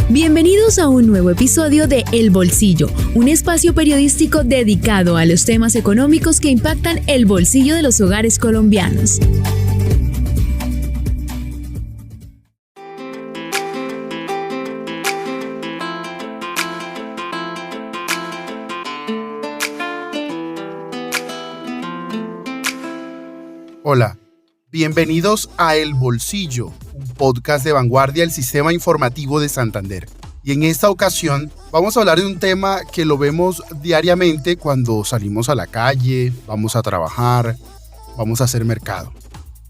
Bienvenidos a un nuevo episodio de El Bolsillo, un espacio periodístico dedicado a los temas económicos que impactan el bolsillo de los hogares colombianos. Hola, bienvenidos a El Bolsillo, un podcast de vanguardia del Sistema Informativo de Santander. Y en esta ocasión vamos a hablar de un tema que lo vemos diariamente cuando salimos a la calle, vamos a trabajar, vamos a hacer mercado.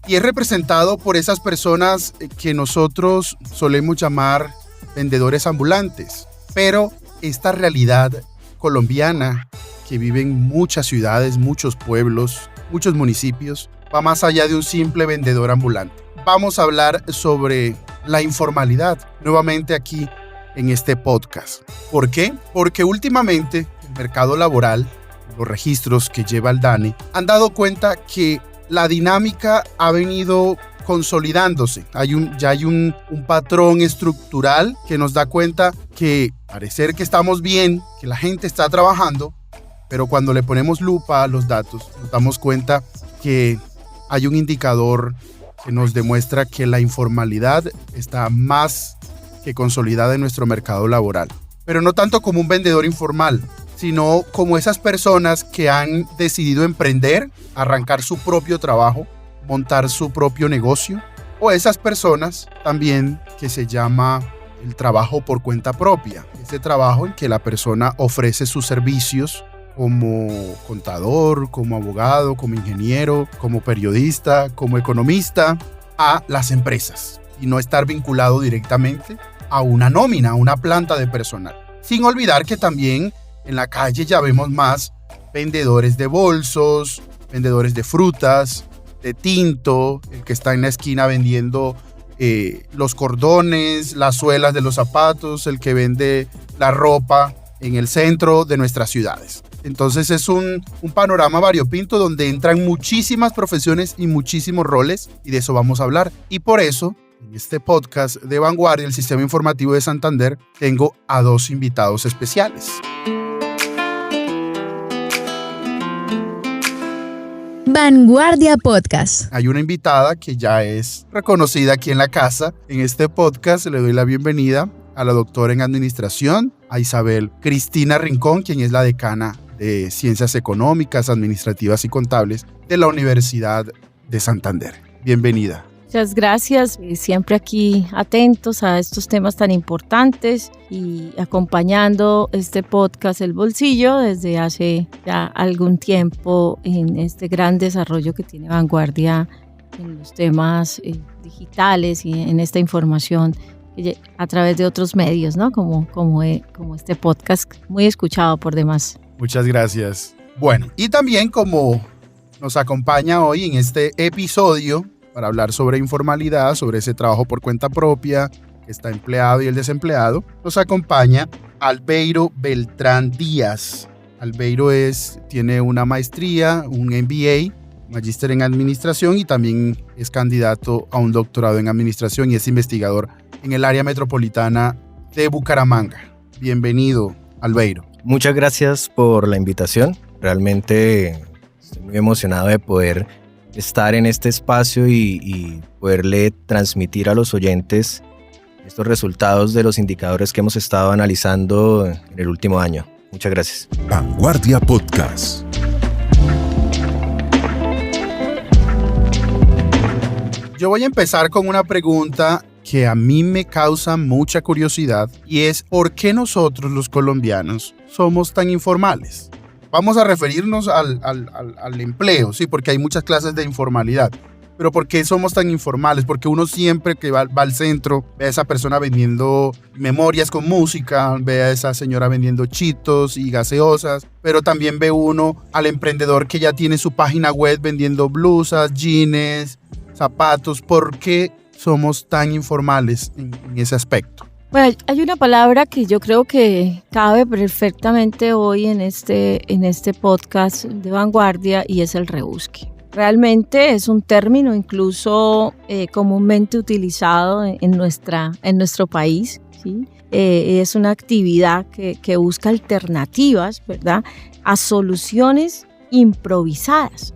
Y es representado por esas personas que nosotros solemos llamar vendedores ambulantes. Pero esta realidad colombiana que vive en muchas ciudades, muchos pueblos, muchos municipios, va más allá de un simple vendedor ambulante. Vamos a hablar sobre la informalidad nuevamente aquí en este podcast. ¿Por qué? Porque últimamente el mercado laboral, los registros que lleva el DANE, han dado cuenta que la dinámica ha venido consolidándose. Ya hay un patrón estructural que nos da cuenta que parecer que estamos bien, que la gente está trabajando, pero cuando le ponemos lupa a los datos, nos damos cuenta que hay un indicador que nos demuestra que la informalidad está más que consolidada en nuestro mercado laboral. Pero no tanto como un vendedor informal, sino como esas personas que han decidido emprender, arrancar su propio trabajo, montar su propio negocio, o esas personas también que se llama el trabajo por cuenta propia, ese trabajo en que la persona ofrece sus servicios como contador, como abogado, como ingeniero, como periodista, como economista, a las empresas y no estar vinculado directamente a una nómina, a una planta de personal. Sin olvidar que también en la calle ya vemos más vendedores de bolsos, vendedores de frutas, de tinto, el que está en la esquina vendiendo los cordones, las suelas de los zapatos, el que vende la ropa en el centro de nuestras ciudades. Entonces es un panorama variopinto donde entran muchísimas profesiones y muchísimos roles, y de eso vamos a hablar. Y por eso, en este podcast de vanguardia del Sistema Informativo de Santander, tengo a dos invitados especiales. Vanguardia Podcast. Hay una invitada que ya es reconocida aquí en la casa. En este podcast le doy la bienvenida a la doctora en Administración, a Isabel Cristina Rincón, quien es la decana de Ciencias Económicas, Administrativas y Contables de la Universidad de Santander. Bienvenida. Muchas gracias, siempre aquí atentos a estos temas tan importantes y acompañando este podcast El Bolsillo desde hace ya algún tiempo en este gran desarrollo que tiene Vanguardia en los temas digitales y en esta información a través de otros medios, ¿no? Como este podcast muy escuchado por demás. Muchas gracias. Bueno, y también como nos acompaña hoy en este episodio para hablar sobre informalidad, sobre ese trabajo por cuenta propia, que está empleado y el desempleado, nos acompaña Albeiro Beltrán Díaz. Albeiro tiene una maestría, un MBA, magíster en administración, y también es candidato a un doctorado en administración y es investigador en el área metropolitana de Bucaramanga. Bienvenido, Albeiro. Muchas gracias por la invitación. Realmente estoy muy emocionado de poder estar en este espacio y poderle transmitir a los oyentes estos resultados de los indicadores que hemos estado analizando en el último año. Muchas gracias. Vanguardia Podcast. Yo voy a empezar con una pregunta que a mí me causa mucha curiosidad, y es ¿por qué nosotros los colombianos somos tan informales? Vamos a referirnos al empleo, sí, porque hay muchas clases de informalidad. Pero ¿por qué somos tan informales? Porque uno siempre que va al centro ve a esa persona vendiendo memorias con música, ve a esa señora vendiendo chitos y gaseosas, pero también ve uno al emprendedor que ya tiene su página web vendiendo blusas, jeans, zapatos. ¿Por qué somos tan informales en ese aspecto? Bueno, hay una palabra que yo creo que cabe perfectamente hoy en este podcast de Vanguardia, y es el rebusque. Realmente es un término incluso comúnmente utilizado en nuestro país, ¿sí? Es una actividad que busca alternativas, ¿verdad?, a soluciones improvisadas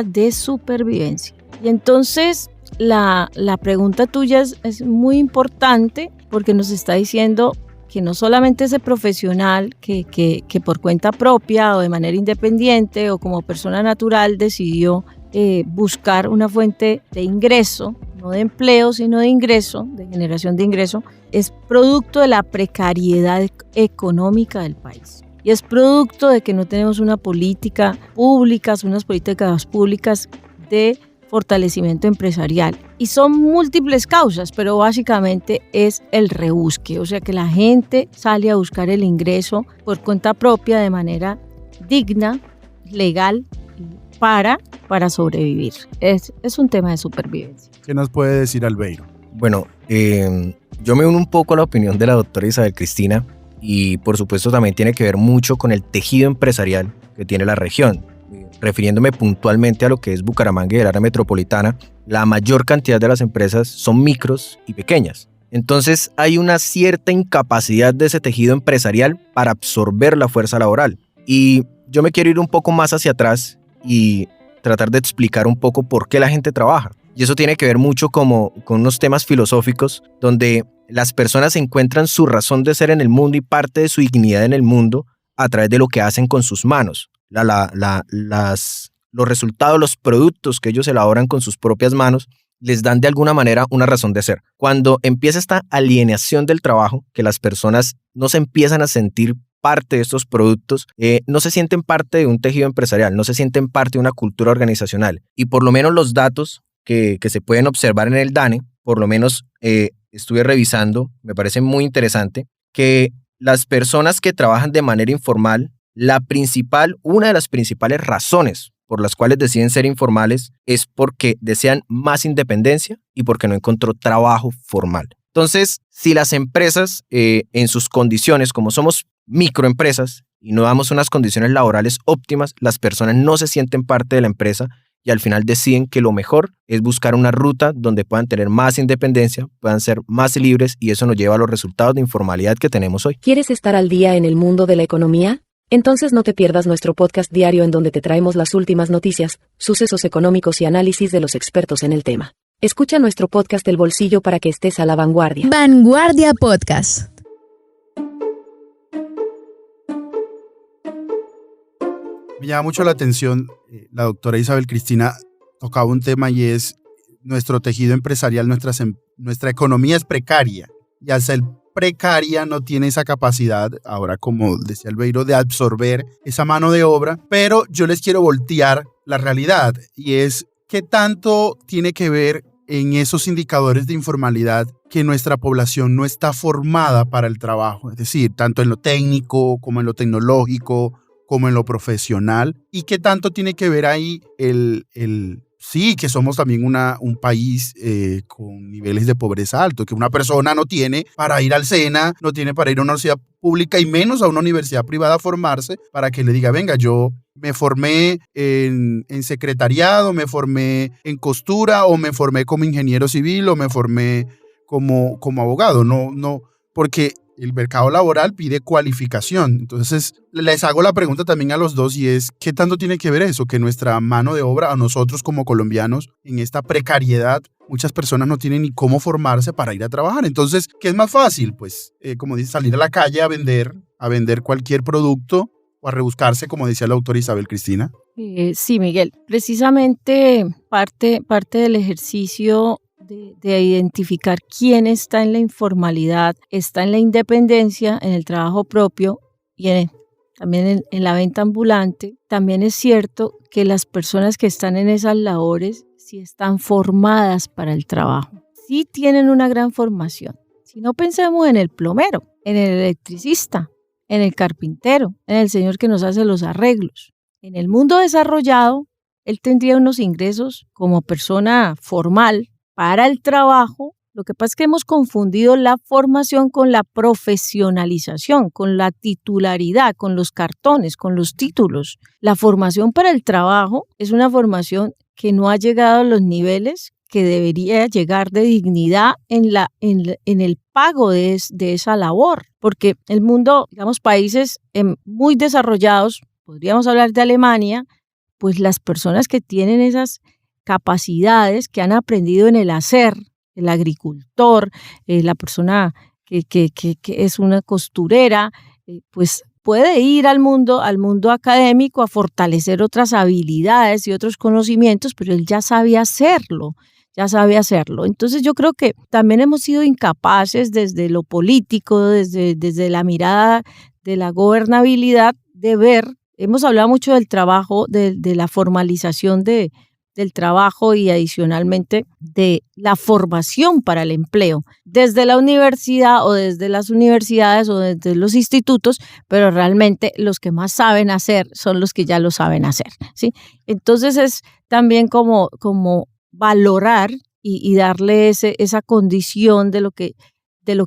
de supervivencia. Y entonces la pregunta tuya es muy importante porque nos está diciendo que no solamente ese profesional que por cuenta propia o de manera independiente o como persona natural decidió buscar una fuente de ingreso, no de empleo, sino de ingreso, de generación de ingreso, es producto de la precariedad económica del país. Y es producto de que no tenemos una política pública, unas políticas públicas de fortalecimiento empresarial. Y son múltiples causas, pero básicamente es el rebusque, o sea que la gente sale a buscar el ingreso por cuenta propia de manera digna, legal, para sobrevivir. Es un tema de supervivencia. ¿Qué nos puede decir Albeiro? Bueno, yo me uno un poco a la opinión de la doctora Isabel Cristina y por supuesto también tiene que ver mucho con el tejido empresarial que tiene la región. Refiriéndome puntualmente a lo que es Bucaramanga y el área metropolitana, la mayor cantidad de las empresas son micros y pequeñas. Entonces hay una cierta incapacidad de ese tejido empresarial para absorber la fuerza laboral. Y yo me quiero ir un poco más hacia atrás y tratar de explicar un poco por qué la gente trabaja. Y eso tiene que ver mucho con unos temas filosóficos donde las personas encuentran su razón de ser en el mundo y parte de su dignidad en el mundo a través de lo que hacen con sus manos. Los resultados, los productos que ellos elaboran con sus propias manos les dan de alguna manera una razón de ser. Cuando empieza esta alienación del trabajo, que las personas no se empiezan a sentir parte de estos productos, no se sienten parte de un tejido empresarial, no se sienten parte de una cultura organizacional. Y por lo menos los datos que se pueden observar en el DANE, por lo menos estuve revisando, me parece muy interesante, que las personas que trabajan de manera informal, una de las principales razones por las cuales deciden ser informales es porque desean más independencia y porque no encontró trabajo formal. Entonces, si las empresas en sus condiciones, como somos microempresas y no damos unas condiciones laborales óptimas, las personas no se sienten parte de la empresa y al final deciden que lo mejor es buscar una ruta donde puedan tener más independencia, puedan ser más libres y eso nos lleva a los resultados de informalidad que tenemos hoy. ¿Quieres estar al día en el mundo de la economía? Entonces no te pierdas nuestro podcast diario en donde te traemos las últimas noticias, sucesos económicos y análisis de los expertos en el tema. Escucha nuestro podcast El Bolsillo para que estés a la vanguardia. Vanguardia Podcast. Me llama mucho la atención, la doctora Isabel Cristina tocaba un tema y es nuestro tejido empresarial, nuestra economía es precaria y al ser precaria no tiene esa capacidad, ahora como decía Albeiro, de absorber esa mano de obra, pero yo les quiero voltear la realidad y es qué tanto tiene que ver en esos indicadores de informalidad que nuestra población no está formada para el trabajo, es decir, tanto en lo técnico como en lo tecnológico, como en lo profesional, y qué tanto tiene que ver ahí sí, que somos también un país con niveles de pobreza alto, que una persona no tiene para ir al SENA, no tiene para ir a una universidad pública y menos a una universidad privada a formarse para que le diga, venga, yo me formé en secretariado, me formé en costura o me formé como ingeniero civil o me formé como abogado. No, porque el mercado laboral pide cualificación. Entonces, les hago la pregunta también a los dos y es, ¿qué tanto tiene que ver eso? Que nuestra mano de obra, a nosotros como colombianos, en esta precariedad, muchas personas no tienen ni cómo formarse para ir a trabajar. Entonces, ¿qué es más fácil? Pues, como dice, salir a la calle a vender cualquier producto o a rebuscarse, como decía la doctora Isabel Cristina. Sí, Miguel. Precisamente parte del ejercicio de identificar quién está en la informalidad, está en la independencia, en el trabajo propio y también en la venta ambulante. También es cierto que las personas que están en esas labores sí están formadas para el trabajo, sí tienen una gran formación. Si no pensemos en el plomero, en el electricista, en el carpintero, en el señor que nos hace los arreglos. En el mundo desarrollado, él tendría unos ingresos como persona formal para el trabajo Lo que pasa es que hemos confundido la formación con la profesionalización, con la titularidad, con los cartones, con los títulos. La formación para el trabajo es una formación que no ha llegado a los niveles que debería llegar de dignidad en el pago de esa labor. Porque el mundo, digamos, países muy desarrollados, podríamos hablar de Alemania, pues las personas que tienen esas capacidades, que han aprendido en el hacer, el agricultor, la persona que es una costurera, pues puede ir al mundo académico a fortalecer otras habilidades y otros conocimientos, pero él ya sabe hacerlo. Entonces yo creo que también hemos sido incapaces desde lo político, desde la mirada de la gobernabilidad, de ver, hemos hablado mucho del trabajo, de la formalización del trabajo y adicionalmente de la formación para el empleo desde la universidad o desde las universidades o desde los institutos, pero realmente los que más saben hacer son los que ya lo saben hacer, ¿sí? Entonces es también como valorar y darle esa condición de lo que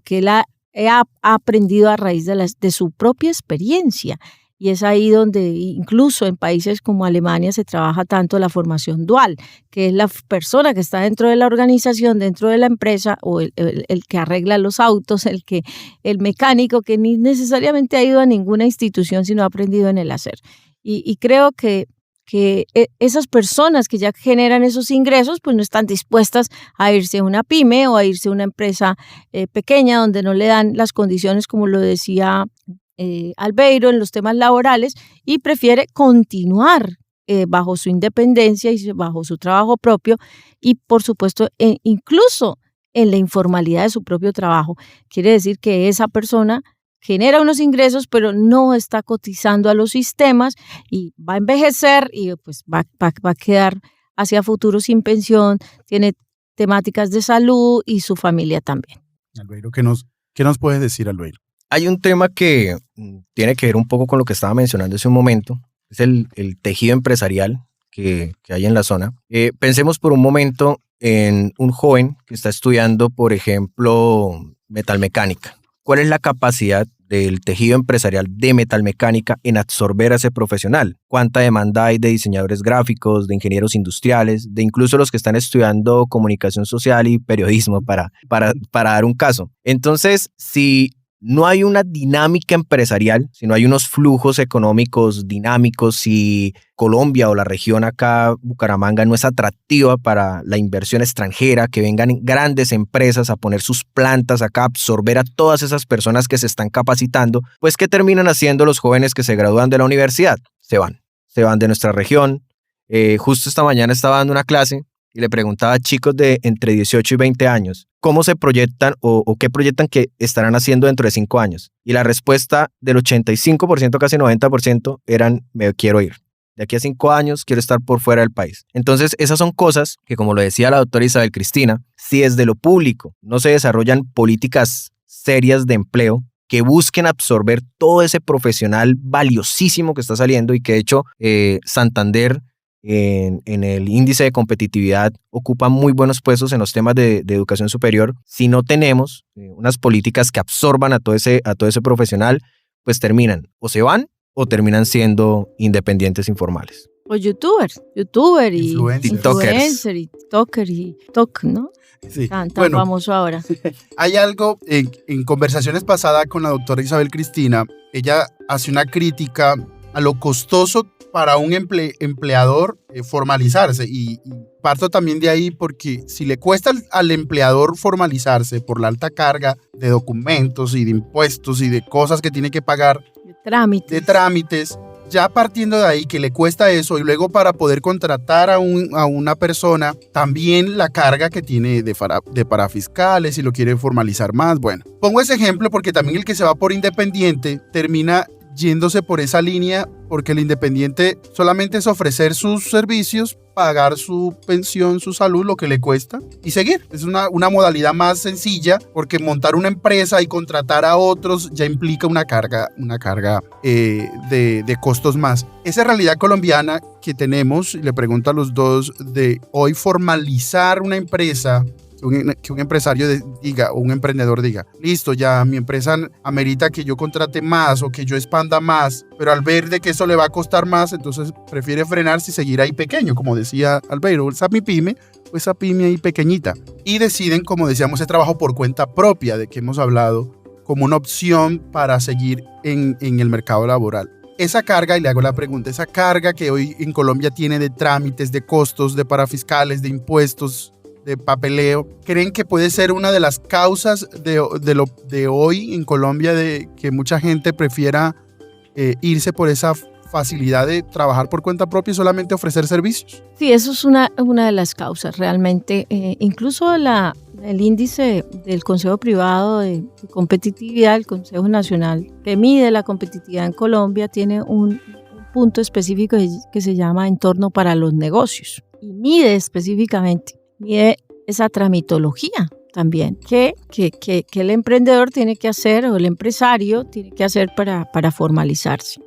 él ha aprendido a raíz de su propia experiencia. Y es ahí donde incluso en países como Alemania se trabaja tanto la formación dual, que es la persona que está dentro de la organización, dentro de la empresa, o el que arregla los autos, el mecánico que ni necesariamente ha ido a ninguna institución, sino ha aprendido en el hacer. Y creo que esas personas que ya generan esos ingresos, pues no están dispuestas a irse a una pyme o a irse a una empresa pequeña donde no le dan las condiciones, como lo decía Albeiro, en los temas laborales, y prefiere continuar bajo su independencia y bajo su trabajo propio y, por supuesto, incluso en la informalidad de su propio trabajo. Quiere decir que esa persona genera unos ingresos, pero no está cotizando a los sistemas y va a envejecer y pues va a quedar hacia futuro sin pensión, tiene temáticas de salud y su familia también. Albeiro, ¿qué nos puedes decir, Albeiro? Hay un tema que tiene que ver un poco con lo que estaba mencionando hace un momento, es el tejido empresarial que hay en la zona. Pensemos por un momento en un joven que está estudiando, por ejemplo, metalmecánica. ¿Cuál es la capacidad del tejido empresarial de metalmecánica en absorber a ese profesional? ¿Cuánta demanda hay de diseñadores gráficos, de ingenieros industriales, de incluso los que están estudiando comunicación social y periodismo, para dar un caso? Entonces, si no hay una dinámica empresarial, si no hay unos flujos económicos dinámicos, si Colombia o la región acá, Bucaramanga, no es atractiva para la inversión extranjera, que vengan grandes empresas a poner sus plantas acá, absorber a todas esas personas que se están capacitando, pues ¿qué terminan haciendo los jóvenes que se gradúan de la universidad? Se van de nuestra región. Justo esta mañana estaba dando una clase y le preguntaba a chicos de entre 18 y 20 años, ¿cómo se proyectan o qué proyectan que estarán haciendo dentro de 5 años? Y la respuesta del 85%, casi 90%, eran, me quiero ir. De aquí a 5 años quiero estar por fuera del país. Entonces, esas son cosas que, como lo decía la doctora Isabel Cristina, si desde lo público no se desarrollan políticas serias de empleo que busquen absorber todo ese profesional valiosísimo que está saliendo y que, de hecho, Santander en el índice de competitividad ocupa muy buenos puestos en los temas de educación superior. Si no tenemos unas políticas que absorban a todo ese profesional, pues terminan o se van o terminan siendo independientes informales. O youtuber y influencer y TikTok, ¿no? Sí. Tan famoso ahora. Hay algo, en conversaciones pasadas con la doctora Isabel Cristina, ella hace una crítica a lo costoso para un empleador formalizarse y parto también de ahí porque si le cuesta al empleador formalizarse por la alta carga de documentos y de impuestos y de cosas que tiene que pagar, de trámites, ya partiendo de ahí que le cuesta eso y luego para poder contratar a una persona, también la carga que tiene de parafiscales y lo quiere formalizar más. Bueno, pongo ese ejemplo porque también el que se va por independiente termina yéndose por esa línea porque el independiente solamente es ofrecer sus servicios, pagar su pensión, su salud, lo que le cuesta y seguir. Es una modalidad más sencilla porque montar una empresa y contratar a otros ya implica una carga de costos más. Esa realidad colombiana que tenemos, y le pregunto a los dos, de hoy formalizar una empresa que un empresario diga, o un emprendedor diga, listo, ya mi empresa amerita que yo contrate más o que yo expanda más, pero al ver de que eso le va a costar más, entonces prefiere frenarse y seguir ahí pequeño, como decía Albeiro, esa mi pyme, pues esa pyme ahí pequeñita. Y deciden, como decíamos, ese trabajo por cuenta propia, de que hemos hablado, como una opción para seguir en el mercado laboral. Esa carga, y le hago la pregunta, esa carga que hoy en Colombia tiene de trámites, de costos, de parafiscales, de impuestos, de papeleo, ¿creen que puede ser una de las causas de hoy en Colombia de que mucha gente prefiera irse por esa facilidad de trabajar por cuenta propia y solamente ofrecer servicios? Sí, eso es una de las causas realmente. Incluso el índice del Consejo Privado de Competitividad, el Consejo Nacional que mide la competitividad en Colombia, tiene un punto específico que se llama entorno para los negocios y mide específicamente, mide esa tramitología también que el emprendedor tiene que hacer o el empresario tiene que hacer para formalizarse.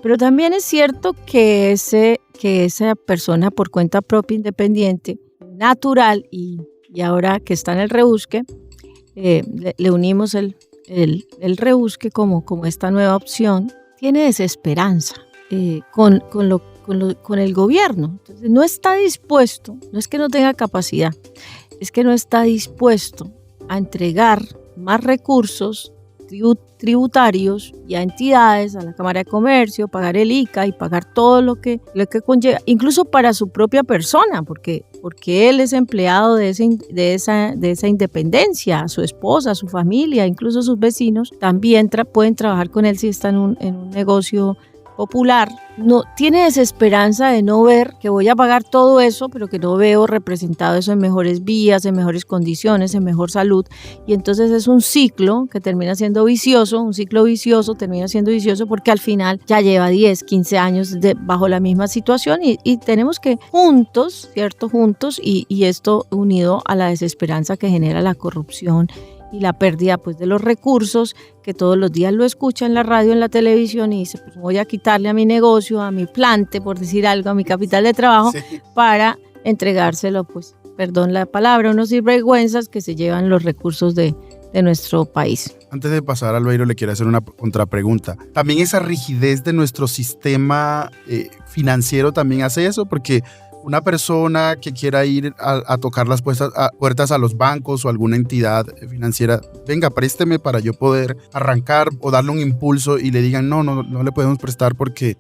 Pero también es cierto que esa persona por cuenta propia independiente, natural y ahora que está en el rebusque, le unimos el rebusque como esta nueva opción, tiene desesperanza con el gobierno. Entonces no está dispuesto, no es que no tenga capacidad, es que no está dispuesto a entregar más recursos tributarios y a entidades, a la Cámara de Comercio, pagar el ICA y pagar todo lo que conlleva, incluso para su propia persona, porque él es empleado de esa independencia, su esposa, su familia, incluso sus vecinos también pueden trabajar con él si está en un negocio popular. No tiene desesperanza de no ver que voy a pagar todo eso, pero que no veo representado eso en mejores vías, en mejores condiciones, en mejor salud. Y entonces es un ciclo que termina siendo vicioso, termina siendo vicioso porque al final ya lleva 10, 15 años bajo la misma situación y tenemos que juntos, y esto unido a la desesperanza que genera la corrupción y la pérdida pues de los recursos, que todos los días lo escucha en la radio, en la televisión y dice, pues voy a quitarle a mi negocio, a mi plante, por decir algo, a mi capital de trabajo, sí, para entregárselo, pues, perdón la palabra, unos sinvergüenzas que se llevan los recursos de nuestro país. Antes de pasar, Albeiro, le quiero hacer una contrapregunta. ¿También esa rigidez de nuestro sistema financiero también hace eso? Porque una persona que quiera ir a tocar las puertas a los bancos o alguna entidad financiera, venga, présteme para yo poder arrancar o darle un impulso y le digan, no le podemos prestar porque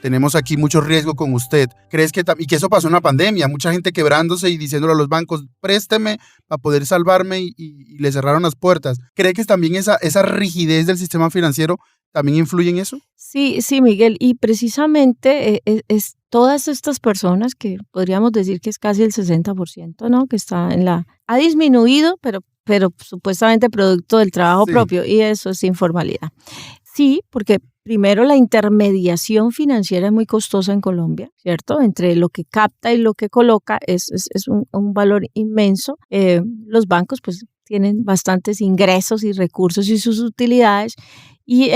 tenemos aquí mucho riesgo con usted. ¿Crees que y que eso pasó en la pandemia? Mucha gente quebrándose y diciéndole a los bancos, présteme para poder salvarme y le cerraron las puertas. ¿Cree que también esa rigidez del sistema financiero también influye en eso? Sí, Miguel, y precisamente es todas estas personas que podríamos decir que es casi el 60%, ¿no? Que está ha disminuido, pero supuestamente producto del trabajo propio, y eso es informalidad. Sí, porque primero la intermediación financiera es muy costosa en Colombia, ¿cierto? Entre lo que capta y lo que coloca es un valor inmenso. Los bancos pues tienen bastantes ingresos y recursos y sus utilidades y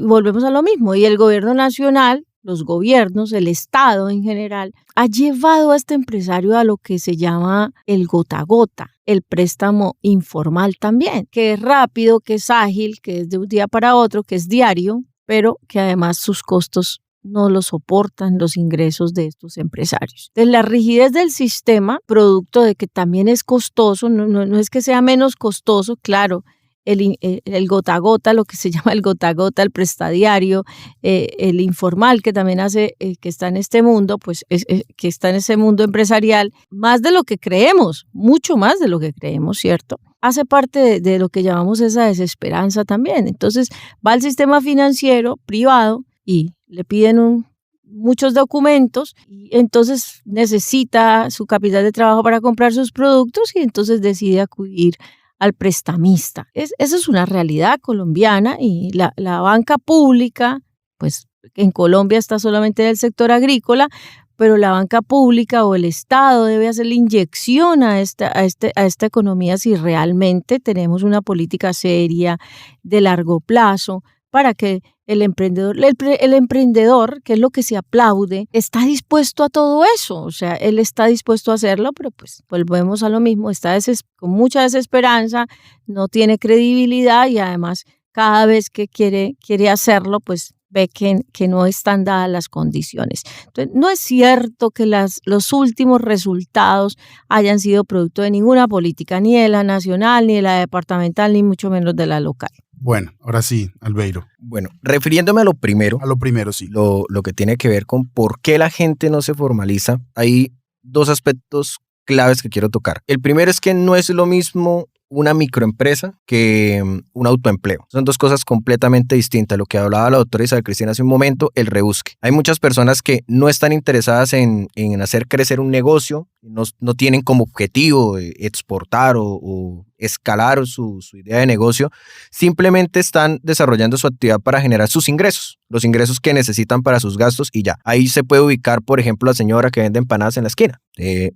volvemos a lo mismo, y el gobierno nacional, los gobiernos, el Estado en general, ha llevado a este empresario a lo que se llama el gota a gota, el préstamo informal también, que es rápido, que es ágil, que es de un día para otro, que es diario, pero que además sus costos no lo soportan los ingresos de estos empresarios. Entonces, la rigidez del sistema, producto de que también es costoso, no es que sea menos costoso, claro, el gota a gota, lo que se llama el gota a gota, el prestadiario, el informal que también hace, que está en este mundo, pues que está en ese mundo empresarial, más de lo que creemos, mucho más de lo que creemos, ¿cierto? Hace parte de lo que llamamos esa desesperanza también. Entonces va al sistema financiero privado y le piden muchos documentos y entonces necesita su capital de trabajo para comprar sus productos y entonces decide acudir al prestamista. Esa es una realidad colombiana y la banca pública, pues en Colombia está solamente del sector agrícola, pero la banca pública o el Estado debe hacerle inyección a esta economía si realmente tenemos una política seria de largo plazo para que el emprendedor, que es lo que se aplaude, está dispuesto a todo eso. O sea, él está dispuesto a hacerlo, pero pues volvemos a lo mismo, está con mucha desesperanza, no tiene credibilidad y además cada vez que quiere hacerlo, pues ve que no están dadas las condiciones. Entonces, no es cierto que los últimos resultados hayan sido producto de ninguna política, ni de la nacional, ni de la departamental, ni mucho menos de la local. Bueno, ahora sí, Albeiro. Bueno, refiriéndome a lo primero. A lo primero, sí. Lo que tiene que ver con por qué la gente no se formaliza, hay dos aspectos claves que quiero tocar. El primero es que no es lo mismo una microempresa que un autoempleo. Son dos cosas completamente distintas. Lo que hablaba la doctora Isabel Cristina hace un momento, el rebusque. Hay muchas personas que no están interesadas en hacer crecer un negocio, no tienen como objetivo exportar o escalar su idea de negocio, simplemente están desarrollando su actividad para generar sus ingresos, los ingresos que necesitan para sus gastos y ya. Ahí se puede ubicar, por ejemplo, la señora que vende empanadas en la esquina.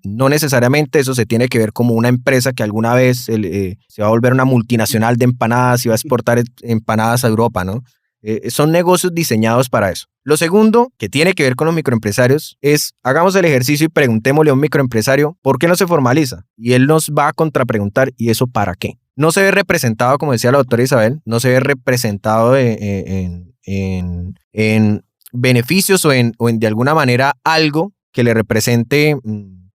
No necesariamente eso se tiene que ver como una empresa que alguna vez se va a volver una multinacional de empanadas y va a exportar empanadas a Europa, ¿no? Son negocios diseñados para eso. Lo segundo, que tiene que ver con los microempresarios, es hagamos el ejercicio y preguntémosle a un microempresario ¿por qué no se formaliza? Y él nos va a contrapreguntar ¿y eso para qué? No se ve representado, como decía la doctora Isabel, no se ve representado en beneficios o en de alguna manera algo que le represente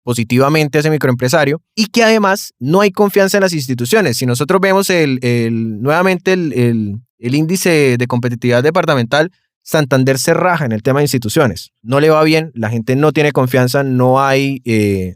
positivamente a ese microempresario y que además no hay confianza en las instituciones. Si nosotros vemos nuevamente el índice de competitividad departamental, Santander se raja en el tema de instituciones. No le va bien, la gente no tiene confianza, no hay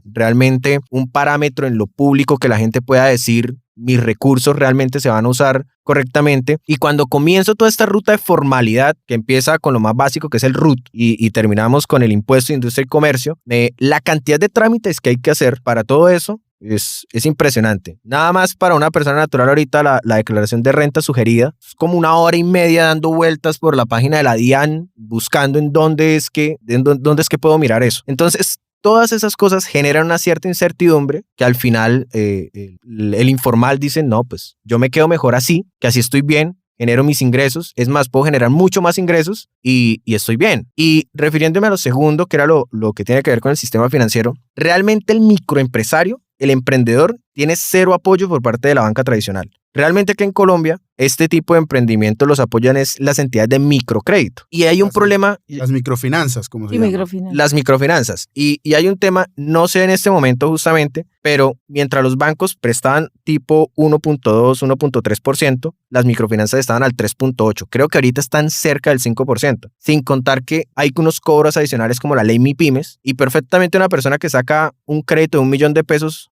realmente un parámetro en lo público que la gente pueda decir mis recursos realmente se van a usar correctamente. Y cuando comienzo toda esta ruta de formalidad, que empieza con lo más básico, que es el RUT, y terminamos con el impuesto de industria y comercio, la cantidad de trámites que hay que hacer para todo eso es impresionante. Nada más para una persona natural ahorita la declaración de renta sugerida es como 1 hora y media dando vueltas por la página de la DIAN buscando en dónde es que puedo mirar eso. Entonces todas esas cosas generan una cierta incertidumbre que al final el informal dice no, pues yo me quedo mejor así, que así estoy bien, genero mis ingresos, es más, puedo generar mucho más ingresos y estoy bien. Y refiriéndome a lo segundo, que era lo que tiene que ver con el sistema financiero, realmente el microempresario, el emprendedor, tiene cero apoyo por parte de la banca tradicional. Realmente que en Colombia este tipo de emprendimiento los apoyan es las entidades de microcrédito. Y hay un problema... Las microfinanzas, como se llama. Las microfinanzas. Y hay un tema, no sé en este momento justamente, pero mientras los bancos prestaban tipo 1.2, 1.3%, las microfinanzas estaban al 3.8%. Creo que ahorita están cerca del 5%. Sin contar que hay unos cobros adicionales como la ley MIPYMES y perfectamente una persona que saca un crédito de $1 millón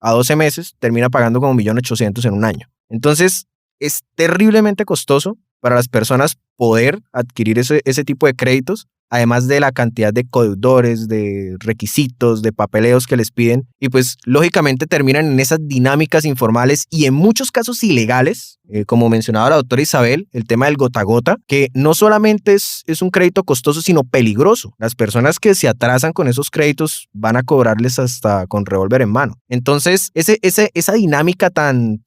a 12 meses termina pagando como 1.800.000 en un año. Entonces, es terriblemente costoso para las personas poder adquirir ese tipo de créditos, además de la cantidad de codeudores, de requisitos, de papeleos que les piden, y pues lógicamente terminan en esas dinámicas informales y en muchos casos ilegales, como mencionaba la doctora Isabel, el tema del gota a gota, que no solamente es un crédito costoso, sino peligroso. Las personas que se atrasan con esos créditos van a cobrarles hasta con revólver en mano. Entonces, esa dinámica tan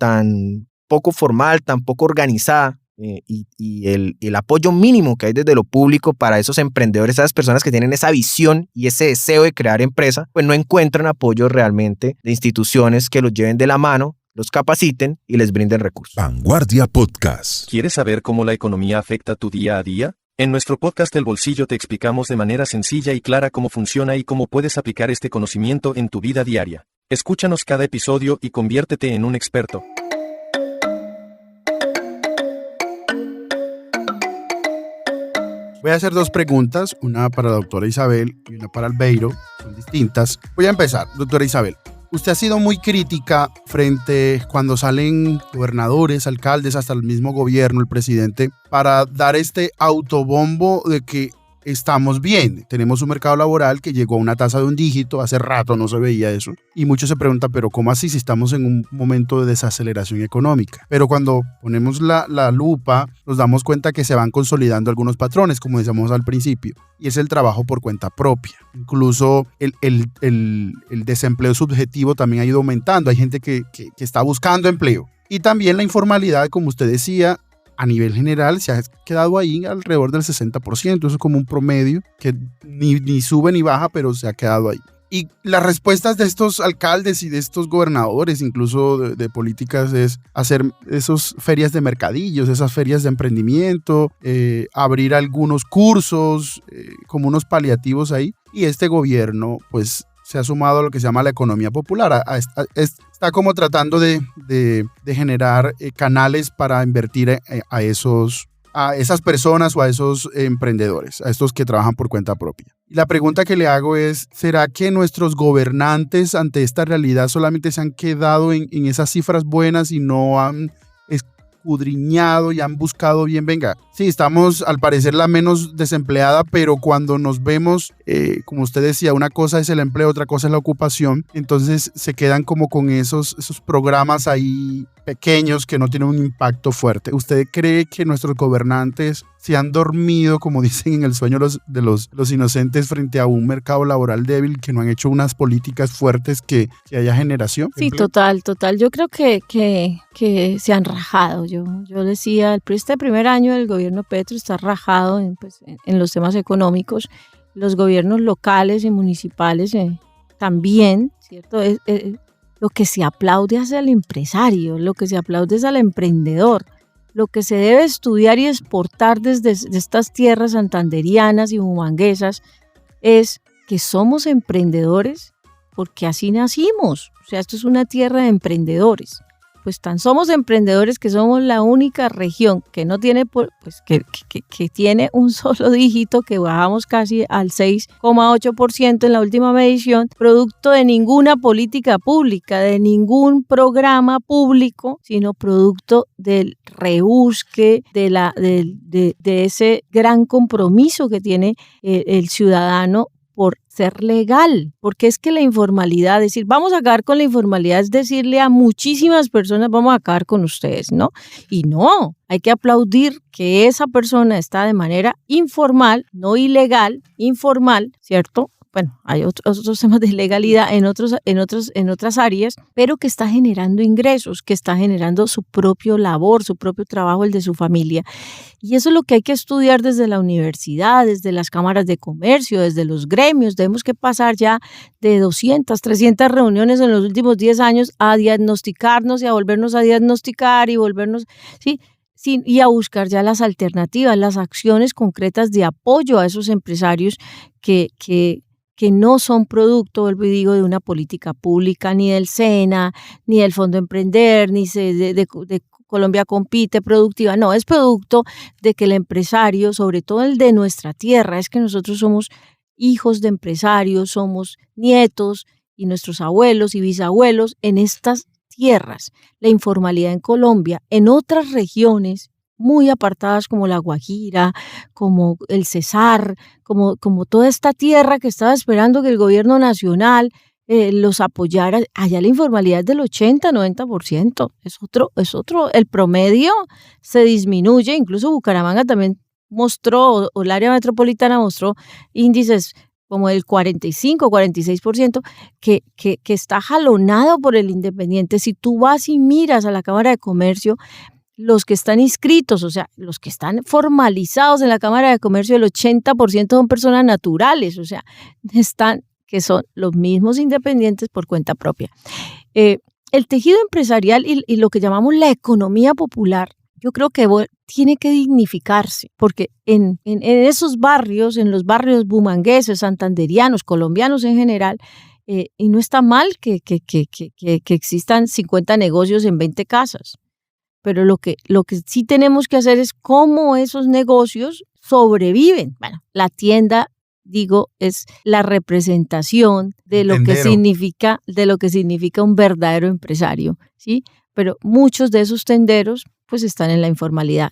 poco formal, tan poco organizada, y el apoyo mínimo que hay desde lo público para esos emprendedores, esas personas que tienen esa visión y ese deseo de crear empresa, pues no encuentran apoyo realmente de instituciones que los lleven de la mano, los capaciten y les brinden recursos. Vanguardia Podcast. ¿Quieres saber cómo la economía afecta tu día a día? En nuestro podcast El Bolsillo te explicamos de manera sencilla y clara cómo funciona y cómo puedes aplicar este conocimiento en tu vida diaria. Escúchanos cada episodio y conviértete en un experto. Voy a hacer 2 preguntas, una para la doctora Isabel y una para Albeiro, son distintas. Voy a empezar, doctora Isabel. Usted ha sido muy crítica frente cuando salen gobernadores, alcaldes, hasta el mismo gobierno, el presidente, para dar este autobombo de que estamos bien. Tenemos un mercado laboral que llegó a una tasa de 1 dígito, hace rato no se veía eso. Y muchos se preguntan, ¿pero cómo así si estamos en un momento de desaceleración económica? Pero cuando ponemos la lupa, nos damos cuenta que se van consolidando algunos patrones, como decíamos al principio, y es el trabajo por cuenta propia. Incluso el desempleo subjetivo también ha ido aumentando. Hay gente que está buscando empleo. Y también la informalidad, como usted decía, a nivel general se ha quedado ahí alrededor del 60%. Eso es como un promedio que ni sube ni baja, pero se ha quedado ahí. Y las respuestas de estos alcaldes y de estos gobernadores, incluso de políticas, es hacer esas ferias de mercadillos, esas ferias de emprendimiento, abrir algunos cursos, como unos paliativos ahí. Y este gobierno, pues, se ha sumado a lo que se llama la economía popular. Está como tratando de generar canales para invertir a esas personas o a esos emprendedores, a estos que trabajan por cuenta propia. Y la pregunta que le hago es, ¿será que nuestros gobernantes ante esta realidad solamente se han quedado en esas cifras buenas y no han escudriñado y han buscado bien? Venga, sí, estamos al parecer la menos desempleada, pero cuando nos vemos, como usted decía, una cosa es el empleo, otra cosa es la ocupación, entonces se quedan como con esos programas ahí pequeños que no tienen un impacto fuerte. ¿Usted cree que nuestros gobernantes se han dormido, como dicen en el sueño de los inocentes, frente a un mercado laboral débil, que no han hecho unas políticas fuertes que haya generación? Sí, total. Yo creo que se han rajado. Yo decía, este primer año del gobierno Petro está rajado en los temas económicos. Los gobiernos locales y municipales también, ¿cierto? Lo que se aplaude es al empresario, lo que se aplaude es al emprendedor. Lo que se debe estudiar y exportar desde estas tierras santanderianas y bumanguesas es que somos emprendedores porque así nacimos. O sea, esto es una tierra de emprendedores. Pues tan somos emprendedores que somos la única región que no tiene, que tiene un solo dígito, que bajamos casi al 6,8% en la última medición, producto de ninguna política pública, de ningún programa público, sino producto del rebusque, de ese gran compromiso que tiene el ciudadano por ser legal, porque es que la informalidad, decir vamos a acabar con la informalidad es decirle a muchísimas personas vamos a acabar con ustedes, ¿no? Y no, hay que aplaudir que esa persona está de manera informal, no ilegal, informal, ¿cierto? Bueno, hay otros temas de legalidad en otras áreas, pero que está generando ingresos, que está generando su propio labor, su propio trabajo, el de su familia. Y eso es lo que hay que estudiar desde la universidad, desde las cámaras de comercio, desde los gremios. Tenemos que pasar ya de 200, 300 reuniones en los últimos 10 años a diagnosticarnos y a volvernos a diagnosticar y volvernos, ¿sí? Y a buscar ya las alternativas, las acciones concretas de apoyo a esos empresarios que no son producto, vuelvo y digo, de una política pública, ni del SENA, ni del Fondo Emprender, ni de Colombia Compite Productiva. No, es producto de que el empresario, sobre todo el de nuestra tierra, es que nosotros somos hijos de empresarios, somos nietos y nuestros abuelos y bisabuelos en estas tierras. La informalidad en Colombia, en otras regiones muy apartadas como La Guajira, como el Cesar, como toda esta tierra que estaba esperando que el gobierno nacional los apoyara, allá la informalidad es del 80-90%, es otro, el promedio se disminuye, incluso Bucaramanga también mostró, o el área metropolitana mostró índices como el 45-46%, que está jalonado por el independiente. Si tú vas y miras a la Cámara de Comercio, los que están inscritos, o sea, los que están formalizados en la Cámara de Comercio, el 80% son personas naturales, o sea, que son los mismos independientes por cuenta propia. El tejido empresarial y lo que llamamos la economía popular, yo creo que tiene que dignificarse, porque en esos barrios, en los barrios bumangueses, santanderianos, colombianos en general, y no está mal que existan 50 negocios en 20 casas. Pero lo que sí tenemos que hacer es cómo esos negocios sobreviven. Bueno, la tienda, digo, es la representación de lo que significa un verdadero empresario, ¿sí? Pero muchos de esos tenderos pues están en la informalidad.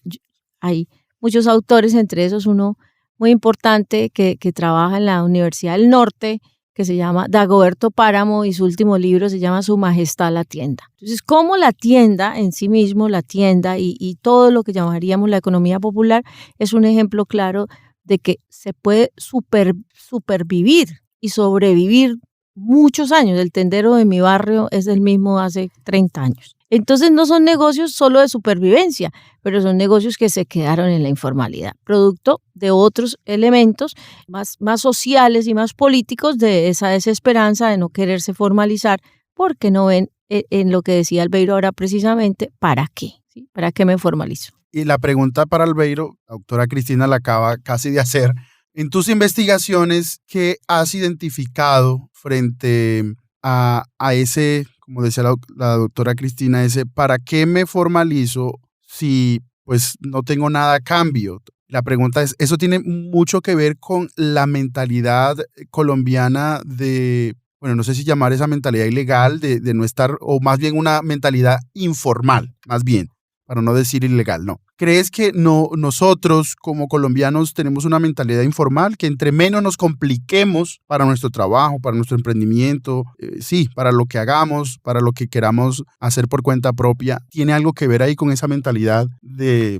Hay muchos autores, entre esos uno muy importante que trabaja en la Universidad del Norte, que se llama Dagoberto Páramo, y su último libro se llama Su Majestad la Tienda. Entonces, cómo la tienda en sí mismo, la tienda y todo lo que llamaríamos la economía popular es un ejemplo claro de que se puede supervivir y sobrevivir muchos años. El tendero de mi barrio es el mismo hace 30 años. Entonces no son negocios solo de supervivencia, pero son negocios que se quedaron en la informalidad, producto de otros elementos más sociales y más políticos de esa desesperanza de no quererse formalizar, porque no ven en lo que decía Albeiro ahora precisamente, ¿para qué? ¿Sí? ¿Para qué me formalizo? Y la pregunta para Albeiro, la doctora Cristina la acaba casi de hacer. En tus investigaciones, ¿qué has identificado frente a ese, como decía la doctora Cristina, ese ¿para qué me formalizo si pues no tengo nada a cambio? La pregunta es, ¿eso tiene mucho que ver con la mentalidad colombiana de, bueno, no sé si llamar esa mentalidad ilegal, de no estar, o más bien una mentalidad informal, más bien, para no decir ilegal, no? ¿Crees que nosotros como colombianos tenemos una mentalidad informal, que entre menos nos compliquemos para nuestro trabajo, para nuestro emprendimiento, sí, para lo que hagamos, para lo que queramos hacer por cuenta propia, tiene algo que ver ahí con esa mentalidad de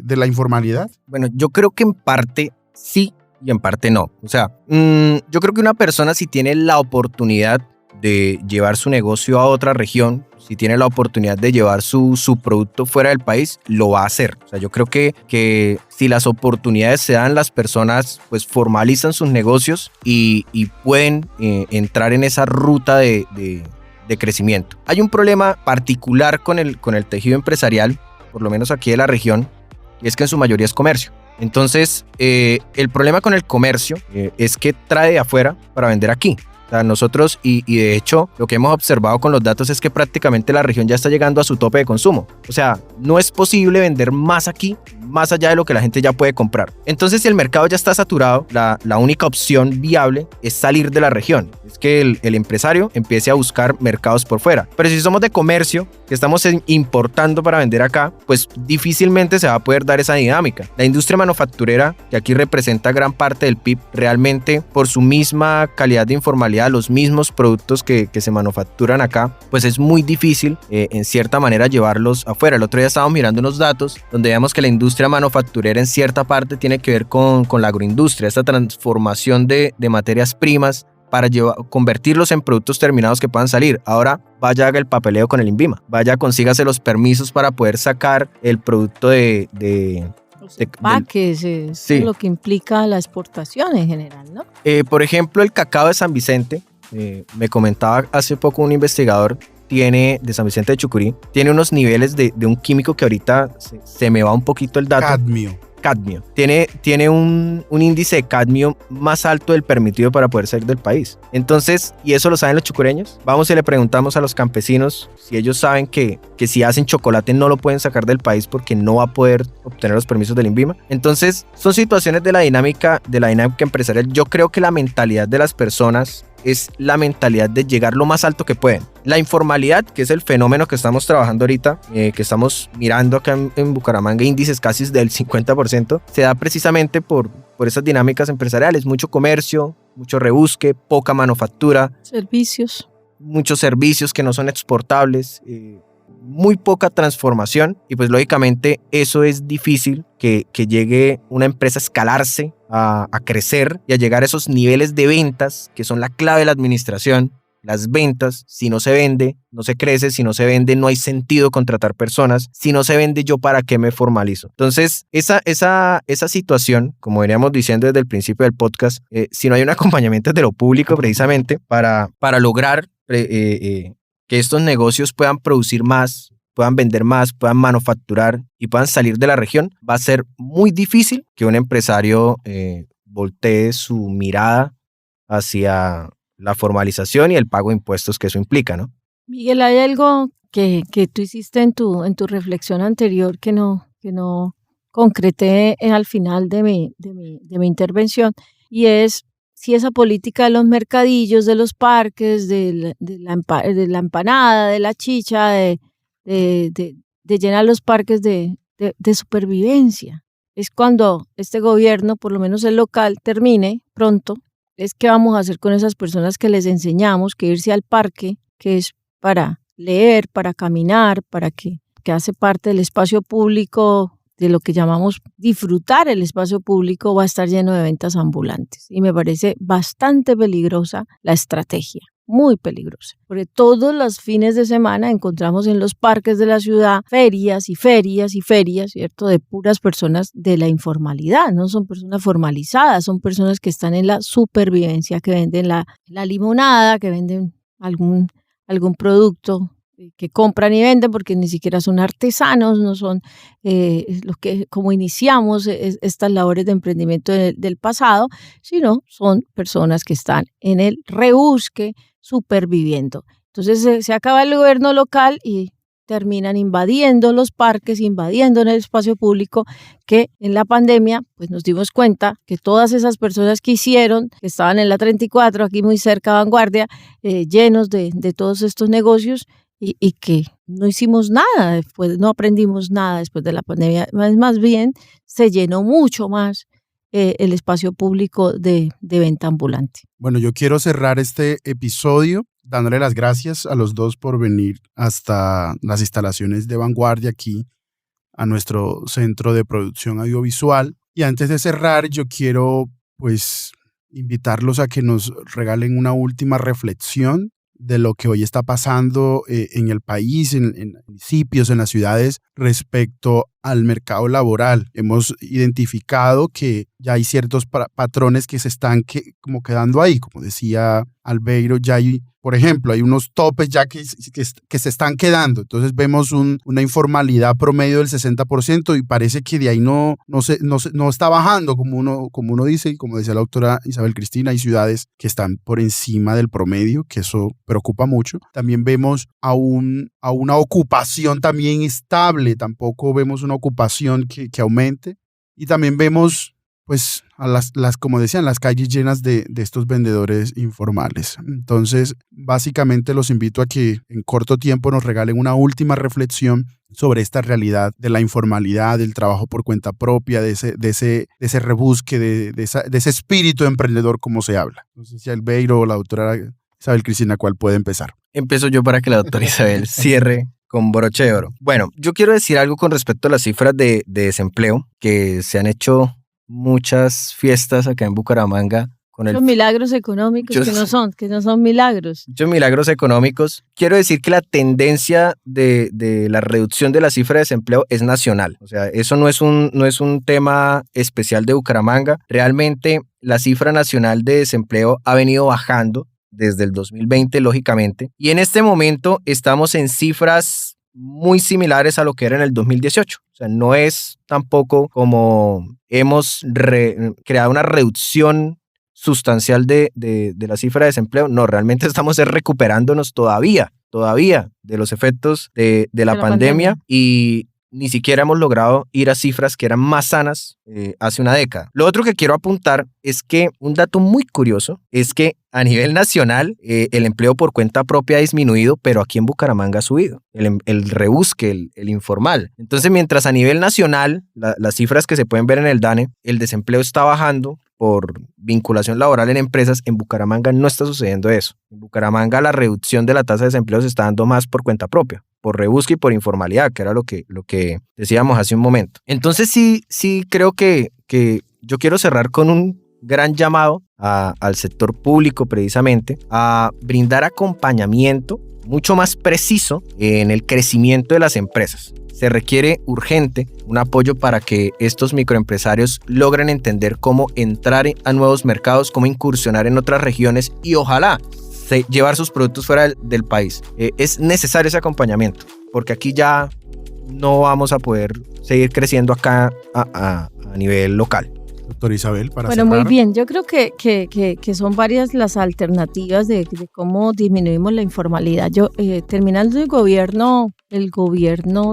la informalidad? Bueno, yo creo que en parte sí y en parte no. O sea, yo creo que una persona, si tiene la oportunidad de llevar su negocio a otra región, si tiene la oportunidad de llevar su producto fuera del país, lo va a hacer. O sea, yo creo que si las oportunidades se dan, las personas pues formalizan sus negocios y pueden entrar en esa ruta de crecimiento. Hay un problema particular con el tejido empresarial, por lo menos aquí de la región, y es que en su mayoría es comercio. Entonces, el problema con el comercio es que trae de afuera para vender aquí. O sea, nosotros, y de hecho, lo que hemos observado con los datos es que prácticamente la región ya está llegando a su tope de consumo. O sea, no es posible vender más aquí, más allá de lo que la gente ya puede comprar. Entonces, si el mercado ya está saturado, la única opción viable es salir de la región. Es que el empresario empiece a buscar mercados por fuera. Pero si somos de comercio, que estamos importando para vender acá, pues difícilmente se va a poder dar esa dinámica. La industria manufacturera, que aquí representa gran parte del PIB, realmente por su misma calidad de informalidad, los mismos productos que se manufacturan acá, pues es muy difícil en cierta manera llevarlos afuera. El otro día estábamos mirando unos datos donde vemos que la industria manufacturera en cierta parte tiene que ver con la agroindustria, esta transformación de materias primas para convertirlos en productos terminados que puedan salir. Ahora vaya, haga el papeleo con el INVIMA, vaya, consígase los permisos para poder sacar el producto de empaques, sí. Lo que implica la exportación en general, ¿no? Por ejemplo, el cacao de San Vicente, me comentaba hace poco un investigador de San Vicente de Chucurí, tiene unos niveles de un químico que ahorita se me va un poquito el dato. Cadmio. Tiene un índice de cadmio más alto del permitido para poder salir del país. Entonces, ¿y eso lo saben los chucureños? Vamos y le preguntamos a los campesinos si ellos saben que si hacen chocolate no lo pueden sacar del país porque no va a poder obtener los permisos del INVIMA. Entonces, son situaciones de la dinámica empresarial. Yo creo que la mentalidad de las personas es la mentalidad de llegar lo más alto que pueden. La informalidad, que es el fenómeno que estamos trabajando ahorita, que estamos mirando acá en Bucaramanga, índices casi del 50%, se da precisamente por esas dinámicas empresariales, mucho comercio, mucho rebusque, poca manufactura, muchos servicios que no son exportables, muy poca transformación, y pues lógicamente eso es difícil que llegue una empresa a escalarse, a crecer y a llegar a esos niveles de ventas que son la clave de la administración. Las ventas, si no se vende, no se crece. Si no se vende, no hay sentido contratar personas. Si no se vende, ¿yo para qué me formalizo? Entonces, esa situación, como veníamos diciendo desde el principio del podcast, si no hay un acompañamiento de lo público precisamente para lograr que estos negocios puedan producir más, puedan vender más, puedan manufacturar y puedan salir de la región, va a ser muy difícil que un empresario voltee su mirada hacia la formalización y el pago de impuestos que eso implica, ¿no? Miguel, hay algo que tú hiciste en tu reflexión anterior que no concreté al final de mi intervención, y es si esa política de los mercadillos, de los parques, de la empanada, de la chicha, de llenar los parques de supervivencia. Es cuando este gobierno, por lo menos el local, termine pronto, es qué vamos a hacer con esas personas que les enseñamos que irse al parque, que es para leer, para caminar, que hace parte del espacio público, de lo que llamamos disfrutar el espacio público, va a estar lleno de ventas ambulantes. Y me parece bastante peligrosa la estrategia. muy peligrosa, porque todos los fines de semana encontramos en los parques de la ciudad ferias y ferias y ferias, ¿cierto?, de puras personas de la informalidad, no son personas formalizadas, son personas que están en la supervivencia, que venden la limonada, que venden algún producto que compran y venden porque ni siquiera son artesanos, no son los que como iniciamos estas labores de emprendimiento del pasado, sino son personas que están en el rebusque superviviendo. Entonces se acaba el gobierno local y terminan invadiendo los parques, invadiendo en el espacio público, que en la pandemia pues nos dimos cuenta que todas esas personas que estaban en la 34, aquí muy cerca de Vanguardia, llenos de todos estos negocios, y que no hicimos nada después, no aprendimos nada después de la pandemia, más bien se llenó mucho más el espacio público de venta ambulante. Bueno, yo quiero cerrar este episodio dándole las gracias a los dos por venir hasta las instalaciones de Vanguardia aquí a nuestro centro de producción audiovisual. Y antes de cerrar, yo quiero pues invitarlos a que nos regalen una última reflexión de lo que hoy está pasando en el país, en municipios, en las ciudades, respecto al mercado laboral. Hemos identificado que ya hay ciertos patrones que se están como quedando ahí. Como decía Albeiro, ya hay, por ejemplo, hay unos topes ya que se están quedando. Entonces vemos una informalidad promedio del 60% y parece que de ahí no está bajando, como uno dice, y como decía la doctora Isabel Cristina, hay ciudades que están por encima del promedio, que eso preocupa mucho. También vemos a una ocupación también estable, tampoco vemos una ocupación que aumente. Y también vemos, pues, como decían, las calles llenas de estos vendedores informales. Entonces, básicamente los invito a que en corto tiempo nos regalen una última reflexión sobre esta realidad de la informalidad, del trabajo por cuenta propia, de ese rebusque, de ese espíritu emprendedor, como se habla. No sé si Albeiro o la doctora Isabel Cristina, ¿cuál puede empezar? Empiezo yo para que la doctora Isabel cierre con broche de oro. Bueno, yo quiero decir algo con respecto a las cifras de desempleo, que se han hecho muchas fiestas acá en Bucaramanga. Los milagros económicos que no son milagros. Muchos milagros económicos. Quiero decir que la tendencia de la reducción de la cifra de desempleo es nacional. O sea, eso no es un tema especial de Bucaramanga. Realmente la cifra nacional de desempleo ha venido bajando desde el 2020, lógicamente. Y en este momento estamos en cifras muy similares a lo que era en el 2018. O sea, no es tampoco como hemos creado una reducción sustancial de la cifra de desempleo. No, realmente estamos recuperándonos todavía de los efectos de la pandemia y ni siquiera hemos logrado ir a cifras que eran más sanas hace una década. Lo otro que quiero apuntar es que un dato muy curioso es que a nivel nacional el empleo por cuenta propia ha disminuido, pero aquí en Bucaramanga ha subido. El rebusque, el informal. Entonces, mientras a nivel nacional, las cifras que se pueden ver en el DANE, el desempleo está bajando por vinculación laboral en empresas, en Bucaramanga no está sucediendo eso. En Bucaramanga la reducción de la tasa de desempleo se está dando más por cuenta propia, por rebusque y por informalidad, que era lo que decíamos hace un momento. Entonces sí creo que yo quiero cerrar con un gran llamado al sector público precisamente a brindar acompañamiento mucho más preciso en el crecimiento de las empresas. Se requiere urgente un apoyo para que estos microempresarios logren entender cómo entrar a nuevos mercados, cómo incursionar en otras regiones y ojalá llevar sus productos fuera del país. Es necesario ese acompañamiento, porque aquí ya no vamos a poder seguir creciendo acá a nivel local. Doctora Isabel, para cerrar. Muy bien, yo creo que son varias las alternativas de cómo disminuimos la informalidad. Terminando el gobierno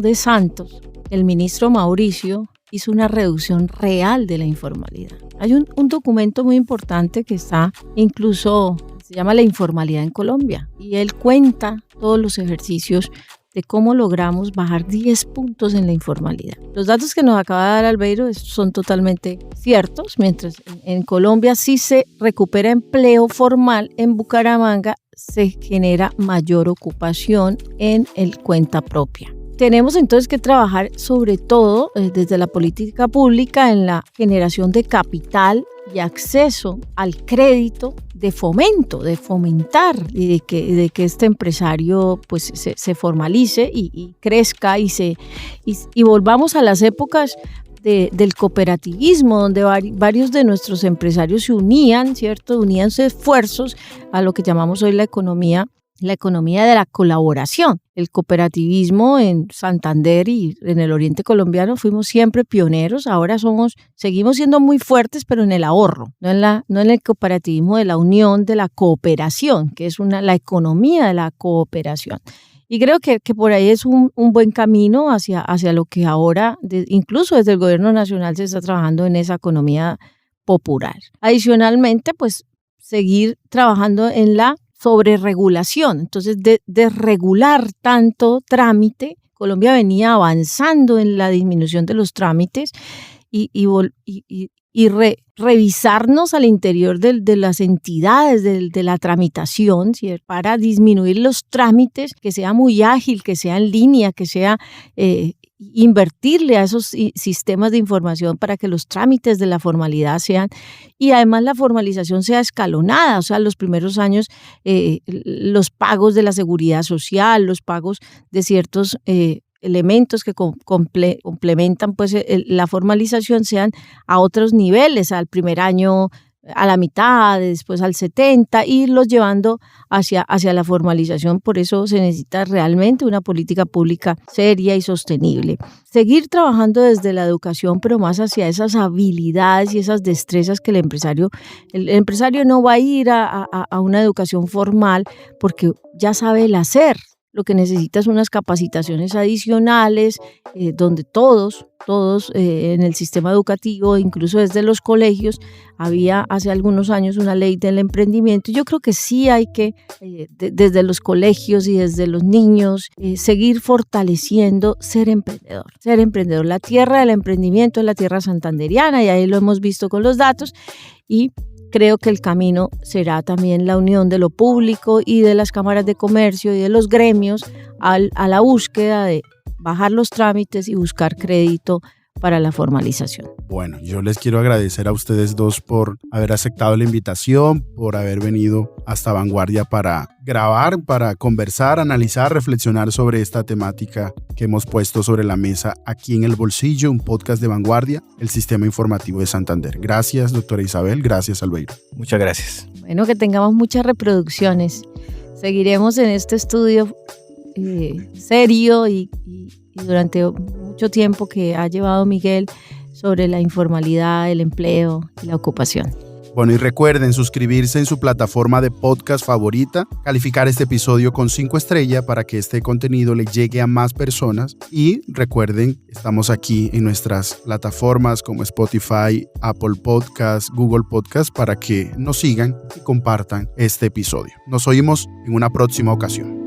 de Santos, el ministro Mauricio hizo una reducción real de la informalidad. Hay un documento muy importante que está incluso, se llama La informalidad en Colombia, y él cuenta todos los ejercicios de cómo logramos bajar 10 puntos en la informalidad. Los datos que nos acaba de dar Albeiro son totalmente ciertos. Mientras en Colombia sí se recupera empleo formal, en Bucaramanga se genera mayor ocupación en el cuenta propia. tenemos entonces que trabajar sobre todo desde la política pública en la generación de capital y acceso al crédito de fomento, de fomentar y de que este empresario pues se formalice y crezca y volvamos a las épocas del cooperativismo, donde varios de nuestros empresarios se unían, ¿cierto? Unían sus esfuerzos a lo que llamamos hoy la economía de la colaboración. El cooperativismo en Santander y en el oriente colombiano fuimos siempre pioneros, ahora seguimos siendo muy fuertes, pero en el ahorro, no en el cooperativismo de la unión, de la cooperación, que es la economía de la cooperación. Y creo que por ahí es un buen camino hacia lo que ahora, incluso desde el gobierno nacional, se está trabajando en esa economía popular. Adicionalmente, pues seguir trabajando en la sobreregulación. Entonces, de regular tanto trámite, Colombia venía avanzando en la disminución de los trámites y revisarnos al interior de las entidades de la tramitación, ¿cierto? Para disminuir los trámites, que sea muy ágil, que sea en línea, que sea invertirle a esos sistemas de información para que los trámites de la formalidad sean, y además la formalización sea escalonada, o sea, los primeros años los pagos de la seguridad social, los pagos de ciertos elementos que complementan pues la formalización sean a otros niveles, al primer año a la mitad, después al 70%, irlos llevando hacia la formalización. Por eso se necesita realmente una política pública seria y sostenible. Seguir trabajando desde la educación, pero más hacia esas habilidades y esas destrezas que el empresario no va a ir a una educación formal porque ya sabe el hacer. Lo que necesita es unas capacitaciones adicionales donde todos en el sistema educativo, incluso desde los colegios, había hace algunos años una ley del emprendimiento. Yo creo que sí hay que, desde los colegios y desde los niños, seguir fortaleciendo ser emprendedor. Ser emprendedor. La tierra del emprendimiento es la tierra santanderiana y ahí lo hemos visto con los datos, y creo que el camino será también la unión de lo público y de las cámaras de comercio y de los gremios a la búsqueda de bajar los trámites y buscar crédito para la formalización. Bueno, yo les quiero agradecer a ustedes dos por haber aceptado la invitación, por haber venido hasta Vanguardia para grabar, para conversar, analizar, reflexionar sobre esta temática que hemos puesto sobre la mesa aquí en El Bolsillo, un podcast de Vanguardia, el Sistema Informativo de Santander. Gracias, doctora Isabel. Gracias, Albeiro. Muchas gracias. Bueno, que tengamos muchas reproducciones. Seguiremos en este estudio serio y durante mucho tiempo que ha llevado Miguel sobre la informalidad, el empleo y la ocupación. Bueno, y recuerden suscribirse en su plataforma de podcast favorita, calificar este episodio con 5 estrellas para que este contenido le llegue a más personas, y recuerden, estamos aquí en nuestras plataformas como Spotify, Apple Podcasts, Google Podcasts, para que nos sigan y compartan este episodio. Nos oímos en una próxima ocasión.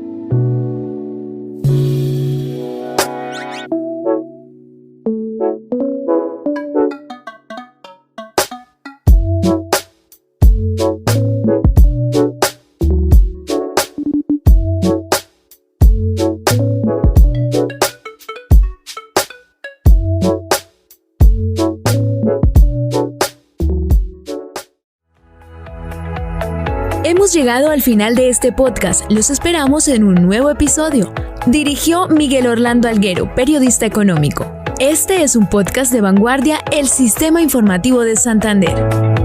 Hemos llegado al final de este podcast. Los esperamos en un nuevo episodio. Dirigió Miguel Orlando Alguero, periodista económico. Este es un podcast de Vanguardia, el Sistema Informativo de Santander.